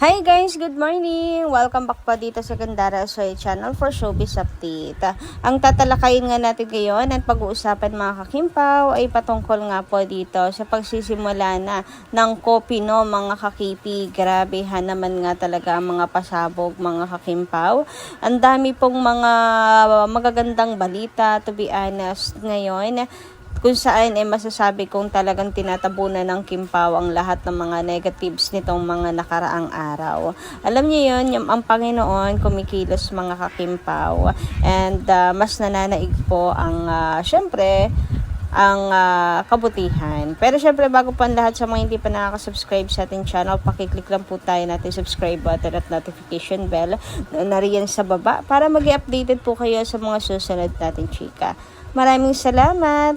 Hi guys, good morning! Welcome back po dito sa Gandara Soy Channel for Showbiz Update. Ang tatalakayin nga natin ngayon at pag-uusapan mga kakimpaw ay patungkol nga po dito sa pagsisimula na ng Kopino mga kakipi. Grabe naman nga talaga ang mga pasabog mga kakimpaw. Ang dami pong mga magagandang balita, to be honest, ngayon kung saan masasabi kong talagang tinatabunan ng Kimpaw ang lahat ng mga negatives nitong mga nakaraang araw. Alam niyo yun, ang Panginoon kumikilos mga kakimpaw, and mas nananaig po ang syempre ang kabutihan. Pero syempre bago pa ang lahat, sa mga hindi pa nakaka-subscribe sa ating channel, pakiclick lang po tayo natin subscribe button at notification bell na nariyan sa baba para maging updated po kayo sa mga susunod nating chika. Maraming salamat.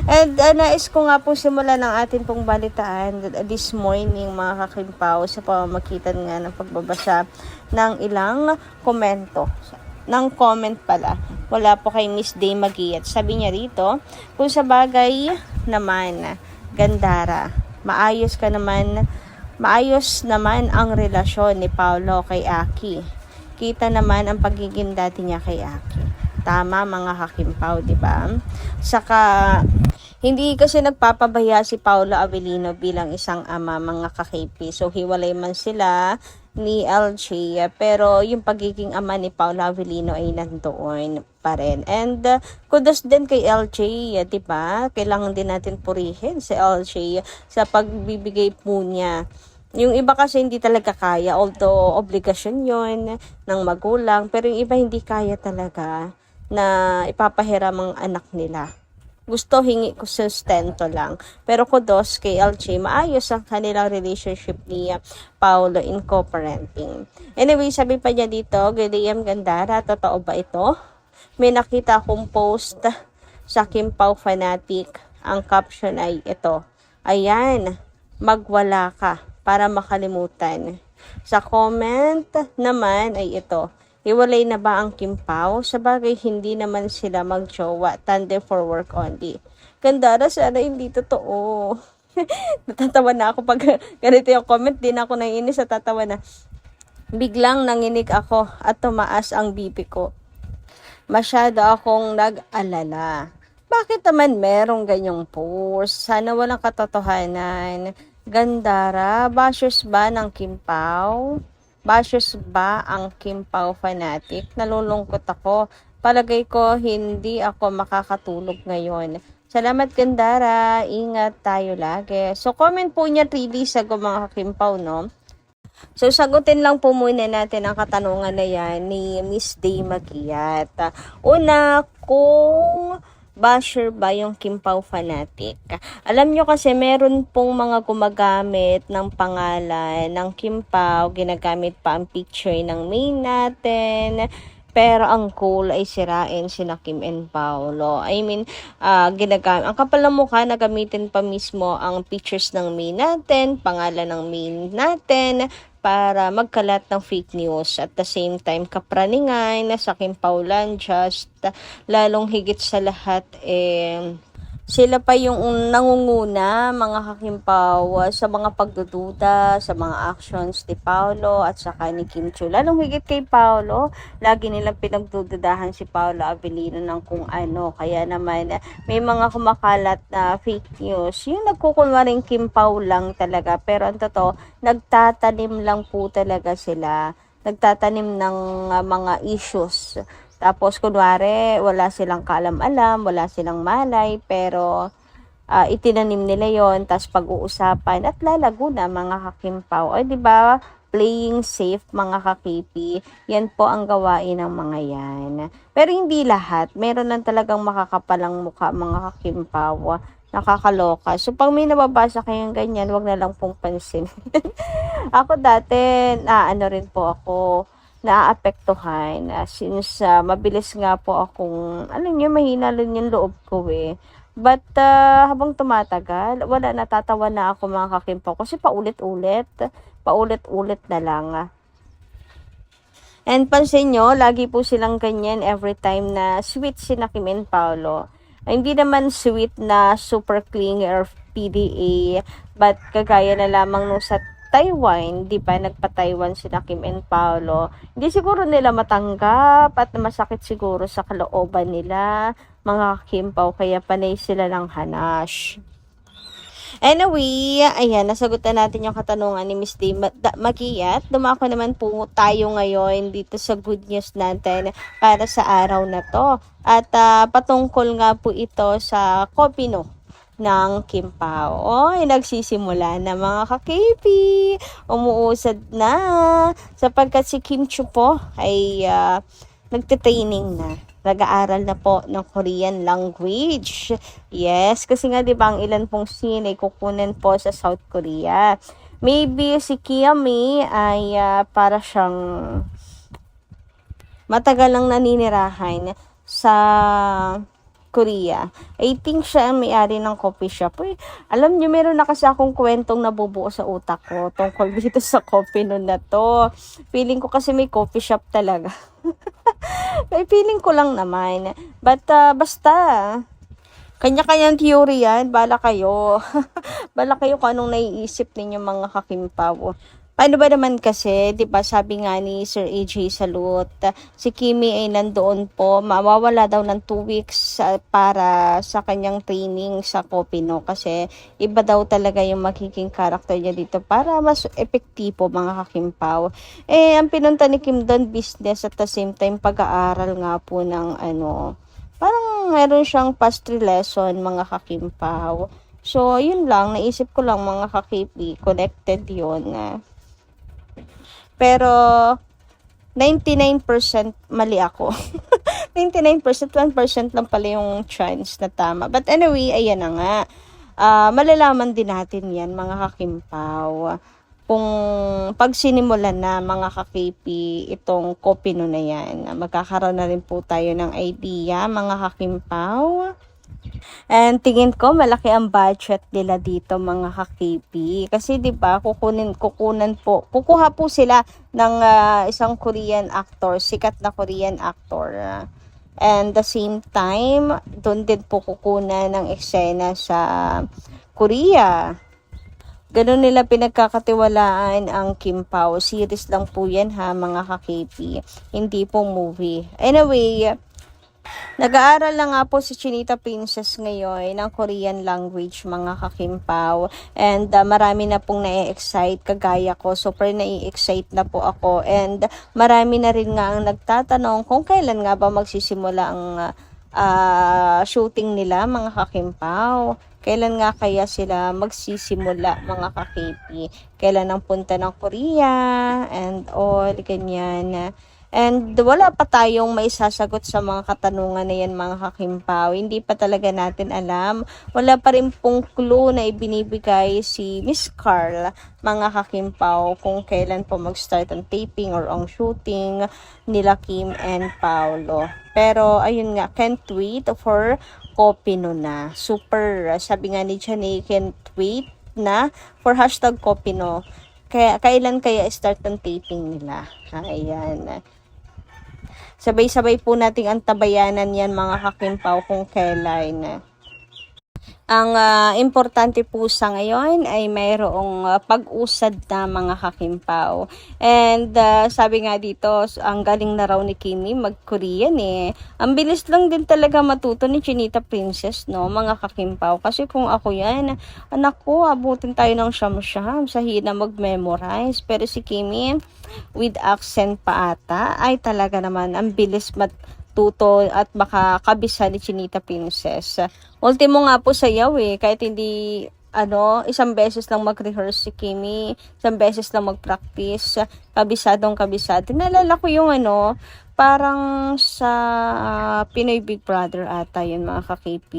And nais ko nga po simulan ng atin pong balitaan this morning mga kakimpaw sa pamamagitan nga ng pagbabasa ng ilang komento. Ng comment pala. Wala po kay Miss Day Magiyat. Sabi niya rito, kung sa bagay naman, Gandara, maayos naman ang relasyon ni Paolo kay Aki. Kita naman ang pagiging dati niya kay Aki. Tama mga kakimpaw, di ba? Saka hindi kasi nagpapabaya si Paolo Avellino bilang isang ama mga kakipi. So hiwalay man sila ni LJ, pero yung pagiging ama ni Paolo Avellino ay nandoon pa rin. And kudos din kay LJ, di ba? Kailangan din natin purihin si LJ sa pagbibigay po niya. Yung iba kasi hindi talaga kaya, although obligasyon yon ng magulang, pero yung iba hindi kaya talaga na ipapahiram ang anak nila. Gusto hingi ko sustento lang. Pero kudos kay LJ, maayos ang kanilang relationship ni Paolo in co-parenting. Anyway, sabi pa niya dito, William Gandara, totoo ba ito? May nakita akong post sa Kimpaw Fanatic. Ang caption ay ito, ayan, magwala ka para makalimutan. Sa comment naman ay ito, hiwalay na ba ang Kimpaw? Sa bagay, hindi naman sila mag-jowa. Tandem for work only. Gandara, sana hindi totoo. Natatawa na ako pag ganito yung comment. Di na ako naiinis at tatawa na. Biglang nanginig ako at tumaas ang BP ko. Masyado akong nag-alala. Bakit naman merong ganyang post? Sana walang katotohanan. Gandara, bashers ba ng Kimpaw? Bashers ba ang Kimpaw Fanatic? Nalulungkot ako. Palagay ko hindi ako makakatulog ngayon. Salamat Gandara. Ingat tayo lagi. So comment po niya really sa mga Kimpaw, no? So sagutin lang po muna natin ang katanungan na yan ni Miss Day Magiyat. Una, kung basher ba yung Kimpaw Fanatic? Alam nyo kasi meron pong mga gumagamit ng pangalan ng Kimpaw, ginagamit pa ang picture ng main natin, pero ang goal ay sirain sina Kim and Paolo. I mean, ginagamit, ang kapal ng mukha na gamitin pa mismo ang pictures ng main natin, pangalan ng main natin, para magkalat ng fake news. At the same time, kapraningan sa Kimpaulan, just lalong higit sa lahat, sila pa yung nangunguna mga kakimpaw sa mga pagdududa, sa mga actions ni Paolo at saka ni Kim Chiu. Lalong higit kay Paolo, lagi nilang pinagdududahan si Paolo Avellino ng kung ano. Kaya naman may mga kumakalat na fake news. Yung nagkukunwaring Kimpaw lang talaga. Pero ang totoo, nagtatanim lang po talaga sila. Nagtatanim ng mga issues. Tapos, kunwari, wala silang kaalam-alam, wala silang malay, pero itinanim nila yon, tapos pag-uusapan at lalago na mga kakimpaw. O, di ba? Playing safe mga kakipi, yan po ang gawain ng mga yan. Pero hindi lahat, meron lang talagang makakapalang mukha mga kakimpaw, nakakaloka. So, pag may nababasa kayong ganyan, wag na lang pong pansin. Ako dati, ano rin po ako, naaapektuhan since mabilis nga po akong, alam niyo, mahina rin yung loob ko eh. But habang tumatagal, wala, natatawa na ako mga kakimpaw kasi paulit-ulit na lang. And pansin nyo, lagi po silang ganyan every time na sweet sina Kim and Paolo. Hindi naman sweet na super clingy or PDA, but kagaya na lamang nung sa Taiwan, di ba? Nagpa-Taiwan sila Kim and Paolo. Hindi siguro nila matanggap at masakit siguro sa kalooban nila, mga Kimpaw, kaya panay sila ng hanash. Anyway, ayan, nasagutan natin yung katanungan ni Miss D. Magiyat. Dumako naman po tayo ngayon dito sa good news natin para sa araw na to. At patungkol nga po ito sa Kopino ng Kimpaw. Oy, nagsisimula na mga ka-KP. Umuusad na. Sapagkat si Kim Chu po ay nagte-training na. Nag-aaral na po ng Korean language. Yes, kasi nga 'di ba ang ilan pong scene ay kukunin po sa South Korea. Maybe si Kiami ay para siyang matagal lang naninirahan sa Korea. I think siya ang may-ari ng coffee shop. Uy, alam niyo, meron na kasi akong kwentong nabubuo sa utak ko tungkol dito sa coffee nun na to. Feeling ko kasi may coffee shop talaga. May feeling ko lang naman. But, basta, kanya-kanyang theory yan. Bala kayo. Bala kayo kung anong naiisip ninyo mga kakimpaw. Paano ba naman kasi, 'di ba, sabi nga ni Sir AJ Salud, si Kimi ay nandoon po, mawawala daw ng 2 weeks para sa kanyang training sa Kopino kasi iba daw talaga yung magiging character niya dito para mas epektibo mga kakimpaw. Ang pinunta ni Kim doon business at the same time pag-aaral nga po ng parang meron siyang pastry lesson mga kakimpaw. So, yun lang, naisip ko lang mga kakipi, connected yun. Pero 99% mali ako. 99%, 1% lang pala yung chance na tama. But anyway, ayan na nga. Malalaman din natin yan, mga kakimpaw. Kung pag sinimulan na, mga kakipi, itong Kopino na yan, magkakaroon na rin po tayo ng idea, mga kakimpaw. And tingin ko malaki ang budget nila dito mga ka-KP. Kasi 'di ba, kukuha po sila ng isang Korean actor, sikat na Korean actor. And the same time, doon din po kukunan ng eksena sa Korea. Ganun nila pinagkakatiwalaan ang Kimpaw. Series lang po yan ha mga ka-KP. Hindi po movie. Anyway, nag-aaral lang nga po si Chinita Princess ngayon ng Korean language mga kakimpaw, and marami na pong na-excite kagaya ko, super na-excite na po ako, and marami na rin nga ang nagtatanong kung kailan nga ba magsisimula ang shooting nila mga kakimpaw. Kailan nga kaya sila magsisimula mga ka-KP? Kailan ang punta ng Korea and all ganyan. And wala pa tayong may sasagot sa mga katanungan na yan mga kakimpaw. Hindi pa talaga natin alam. Wala pa rin pong clue na ibinibigay si Miss Carl, mga kakimpaw, kung kailan po mag-start ang taping or ang shooting nila Kim and Paolo. Pero ayun nga, can't wait for Kopino na. Super, sabi nga ni Chani, can't wait na for hashtag Kopino. Kailan kaya start ang taping nila? Ayan. Sabay-sabay po nating antabayanan yan mga kakimpaw kung kailan. Ang importante po sa ngayon ay mayroong pag-usad na mga kakimpaw. And sabi nga dito, ang galing na raw ni Kimi mag-Korean eh. Ang bilis lang din talaga matuto ni Chinita Princess, no, mga kakimpaw. Kasi kung ako yan, anak ko, abutin tayo ng siyam-siyam sa hina mag-memorize. Pero si Kimi, with accent pa ata, ay talaga naman ang bilis matuto at makakabisa ni Chinita Princess. Ultimo nga po sayaw eh, kahit hindi isang beses lang mag-rehearse si Kimi, isang beses lang mag-practice, kabisado. Nalala ko yung parang sa Pinoy Big Brother ata yun mga ka-KP.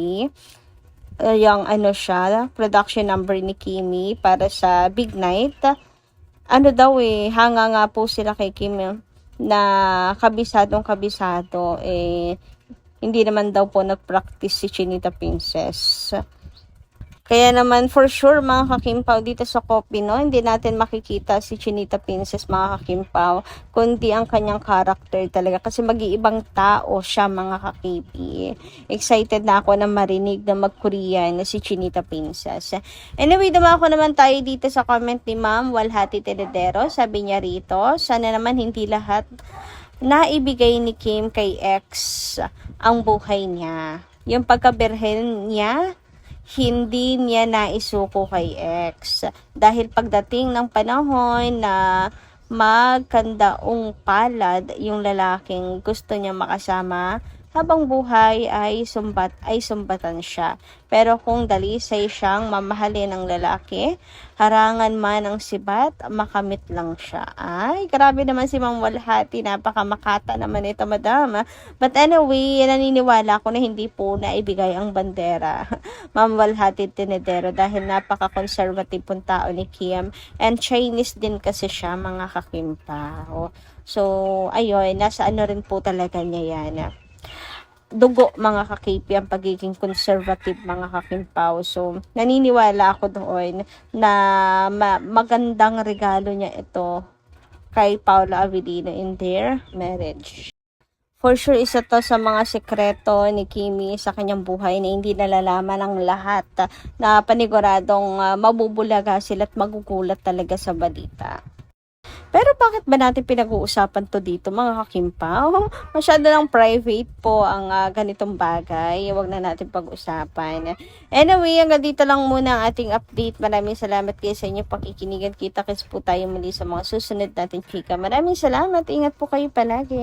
Yung siya, production number ni Kimi para sa Big Night. Hanga nga po sila kay Kimi na kabisado hindi naman daw po nag-practice si Chinita Princess. Kaya naman for sure mga kakimpaw dito sa Kopi, no, hindi natin makikita si Chinita Princess mga kakimpaw, kundi ang kanyang character talaga kasi mag-iibang tao siya mga kakipi. Excited na ako na marinig na mag-Korean na si Chinita Princess. Anyway, dumako naman tayo dito sa comment ni Ma'am Walhati Tenedero. Sabi niya rito, sana naman hindi lahat naibigay ni Kim kay ex ang buhay niya. Yung pagkabirhen niya, hindi niya naisuko kay ex. Dahil pagdating ng panahon na magkandaong palad yung lalaking gusto niya makasama, habang buhay ay sumbatan siya. Pero kung dalisay siyang mamahalin ng lalaki, harangan man ang sibat, makamit lang siya. Ay, grabe naman si Ma'am Walhati, napakamakata naman ito, madam. But anyway, naniniwala ako na hindi po naibigay ang bandera Ma'am Walhati Tenedero dahil napaka-conservative pong tao ni Kim, and Chinese din kasi siya mga kakimpaw. So, ayun, nasa ano rin po talaga niya yan, dugo mga kakipi ang pagiging conservative mga kakimpaw. So, naniniwala ako doon na magandang regalo niya ito kay Paula Avellino in their marriage. For sure, isa to sa mga sekreto ni Kimi sa kanyang buhay na hindi nalalaman ng lahat, na paniguradong mabubulaga sila at magugulat talaga sa balita. Pero bakit ba natin pinag-uusapan to dito mga kakimpaw? Masyado lang private po ang ganitong bagay. Huwag na natin pag-usapan. Anyway, hanggang dito lang muna ang ating update. Maraming salamat kayo sa inyo pakikinigan. Kita-kits po tayo muli sa mga susunod natin chika. Maraming salamat. Ingat po kayo palagi.